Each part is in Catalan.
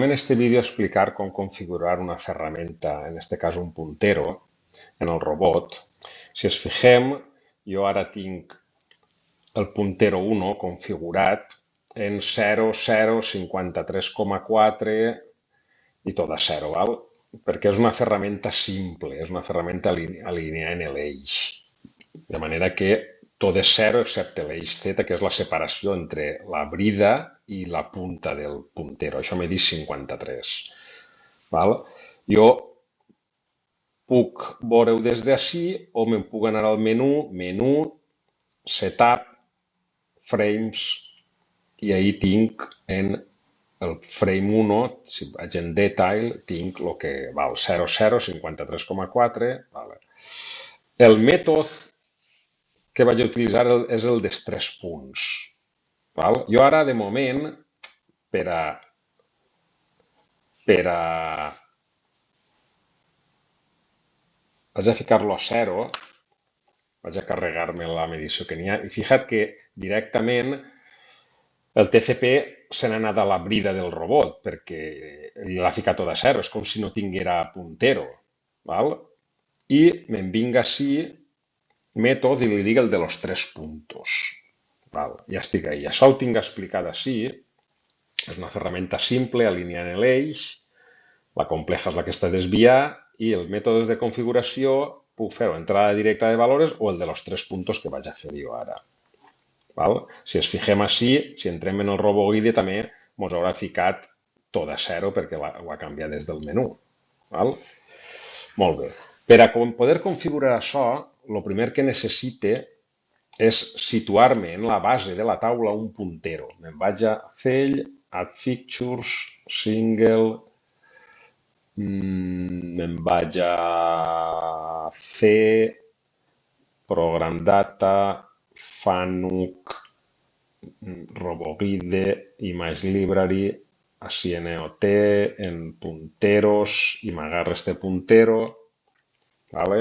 en este vídeo explicar cómo configurar una herramienta, en este caso un puntero, en el robot. Si es fijem, jo ara tinc el puntero 1 configurat en 0, 0, 53,4 i tot a 0, val? Perquè és una ferramenta simple, és una ferramenta alineada en l'eix. De manera que tot és 0 excepte l'eix Z, que és la separació entre la brida i la punta del puntero. Això me diu 53. Val? Jo puc veure-ho des d'ací o me'n puc anar al menú, setup, frames, i ahí tinc en el frame 1, si vaig en detail, tinc el que val 00, 53,4. Vale. El mètode que vaig utilitzar és el dels 3 punts. Val? Jo ara, de moment, per a vaig a ficar-lo a 0, vaig a carregar-me la medició que n'hi ha, i fixa't que directament el TCP se n'ha anat a la brida del robot, perquè l'ha ficat tot a 0, és com si no tinguera puntero. Val? I me'n vinc ací, mètode, i li dic el de los 3 puntos. Val? Ja estic ahí. Això ho tinc explicat ací. És una ferramenta simple, alineant l'eix. La compleja és la que està a desviar i el mètode de configuració puc fer-ho entrada directa de valores o el de los 3 puntos que vaig a fer jo ara. Val? Si ens fixem així, si entrem en el RoboGuide també ens haurà ficat tot a 0 perquè ho ha canviat des del menú. Val? Molt bé. Per a poder configurar això, el primer que necessite és situar-me en la base de la taula un puntero. Me'n vaig a Cell, Add Fixtures, Single, me'n vaig a C, Program Data, Fanuc, RoboGuide, Image Library, així en EOT, en punteros, i m'agarra este puntero, vale?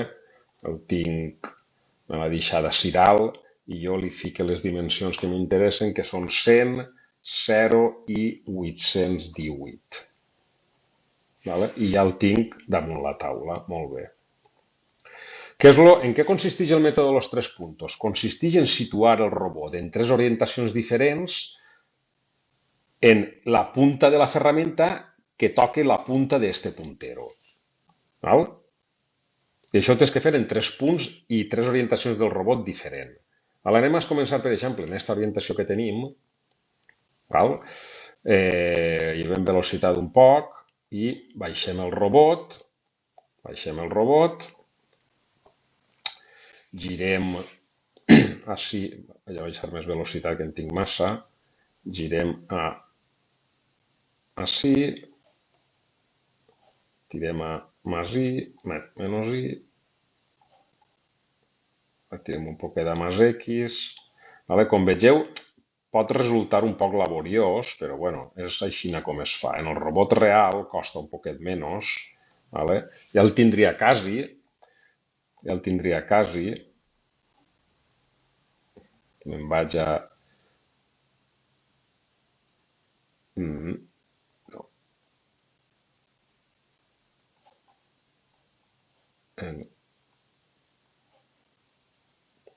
El tinc, me l'ha deixat així dalt, i jo li fico les dimensions que m'interessen, que són 100, 0 i 818. Vale? I ja el tinc damunt la taula, molt bé. En què consisteix el mètode de los 3 puntos? Consisteix en situar el robot en 3 orientacions diferents en la punta de la ferramenta que toque la punta d'este puntero. Val? I això ho tens que fer en 3 punts i 3 orientacions del robot diferent. Anem a començar, per exemple, en aquesta orientació que tenim. Val? Llevem velocitat un poc i baixem el robot. Girem així, vaig a baixar més velocitat que en tinc massa, girem així, tirem a més i, menys i, tirem un poquet a més X. Com vegeu, pot resultar un poc laboriós, però bueno, és així com es fa. En el robot real costa un poquet menys, ja el tindria quasi, me'n vaig a... No.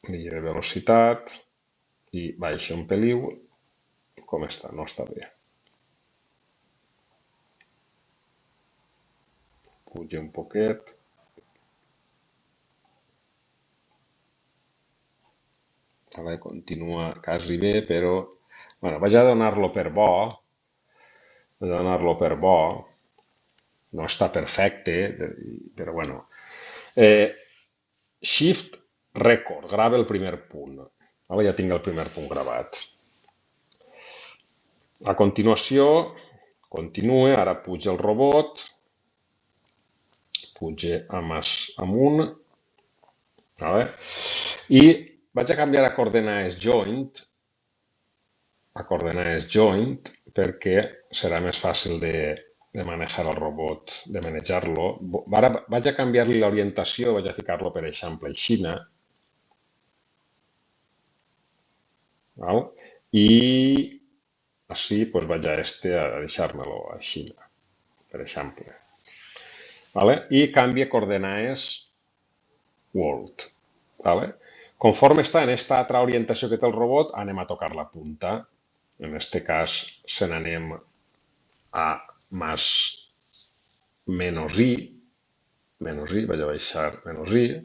Li diré velocitat i baixa un peliu. Com està? No està bé. Puja un poquet. Continua quasi bé, però... Bueno, vaig a donar-lo per bo. No està perfecte, però bueno. Shift Record, grava el primer punt. Ja tinc el primer punt gravat. A continuació, continua, ara puja el robot, puja amunt, i vaig a canviar a coordenades joint, perquè serà més fàcil de manejar el robot, de manejar-lo. Ara vaig a canviar-li l'orientació, vaig a ficar-lo, per exemple, així. I així vaig a deixar-me-lo així. per exemple. Vale? I canvia coordenades world. Vale? Conforme està en aquesta altra orientació que té el robot, anem a tocar la punta. En aquest cas, se n'anem a més menys i, vaig a baixar menys i,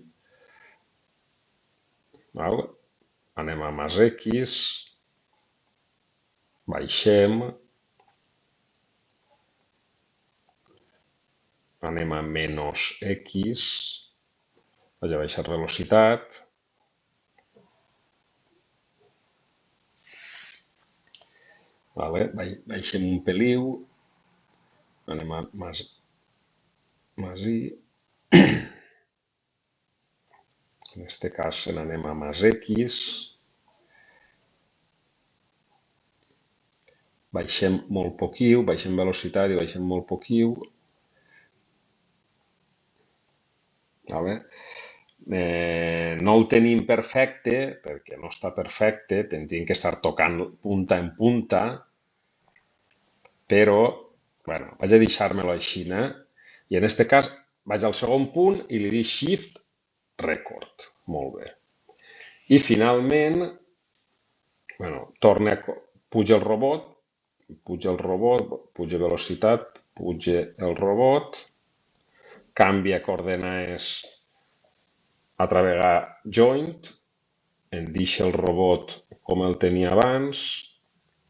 val? Anem a més x, baixem, anem a menys x, vaig a baixar velocitat, vale? Baixem un peliu, anem a més i, en aquest cas se n'anem a més x, baixem molt poquiu, baixem velocitat i baixem molt poquiu, vale? No el tenim perfecte, perquè no està perfecte, tindríem que estar tocant punta en punta, però, bueno, vaig a deixar-me-lo així, i en aquest cas vaig al segon punt i li dic Shift Record. Molt bé. I finalment, bueno, puja el robot, puja velocitat, puja el robot, canvia coordenades a través joint, em deixa el robot com el tenia abans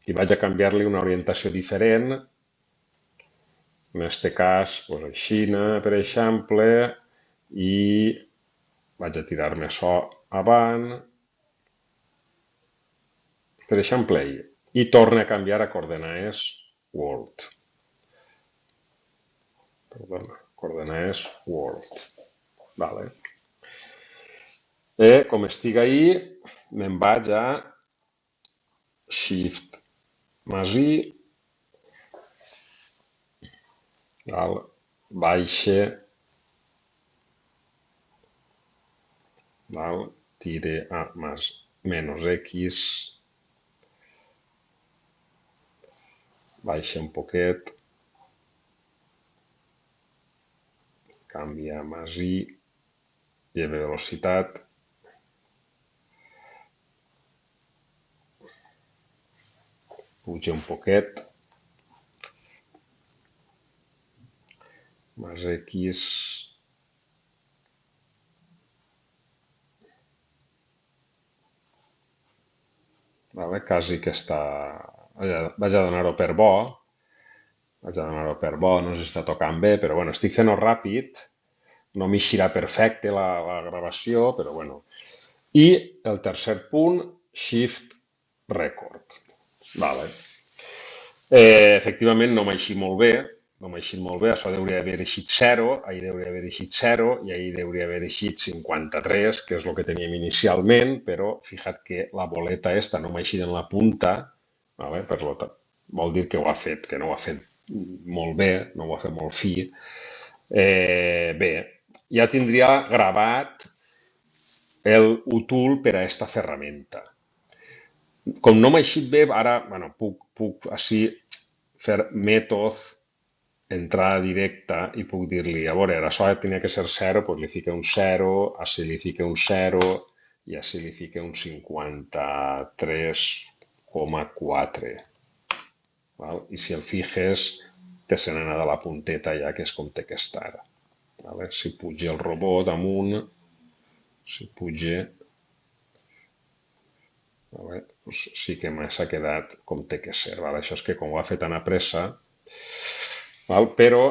i vaig a canviar-li una orientació diferent. En aquest cas, doncs així, per exemple, i vaig a tirar-me això avant, per exemple, i torna a canviar a coordenades world. Perdona, coordenades world. Vale. Com estic ahí, me'n vaig a Shift més I, baixe, tire a menys X, baixa un poquet, canvia a més I, lleva velocitat, puja un poquet, més X, quasi que està, vaig a donar-ho per bo, no sé si està tocant bé, però bueno, estic fent-ho ràpid, no m'eixirà perfecte la gravació, però bueno. I el tercer punt, Shift Record. Vale. Efectivament no m'ha eixit molt bé, això hauria d'haver eixit 0, ahir hauria d'haver eixit 0 i ahir hauria d'haver eixit 53, que és el que teníem inicialment, però fija't que la boleta esta no m'ha eixit en la punta, vale? Vol dir que ho ha fet, que no ho ha fet molt bé, no ho ha fet molt fi. Bé, ja tindria gravat el útil per a aquesta ferramenta. Com no m'ha eixit bé, ara bueno, puc així fer mètode entrada directa i puc dir-li, a veure, això tenia que ser 0, doncs li fica un 0, així li fica un 0 i així li fica un 53,4. I si el fijes, te se n'ha de la punteta ja, que és com té que estar. Si puja el robot amunt, si puja, sí que s'ha quedat com té que ser. Això és que com ho ha fet tan a pressa, però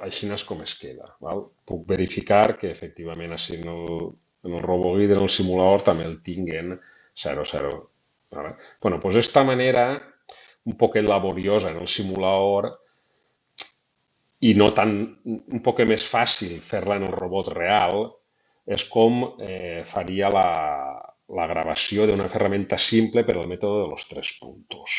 així és com es queda. Puc verificar que efectivament així en el RoboGuide, en el simulador, també el tinguen 0,0. Bueno, doncs d'esta manera, un poquet laboriosa en el simulador i no tan, un poquet més fàcil fer-la en el robot real, és com faria la gravació d'una ferramenta simple per al mètode de los 3 puntos.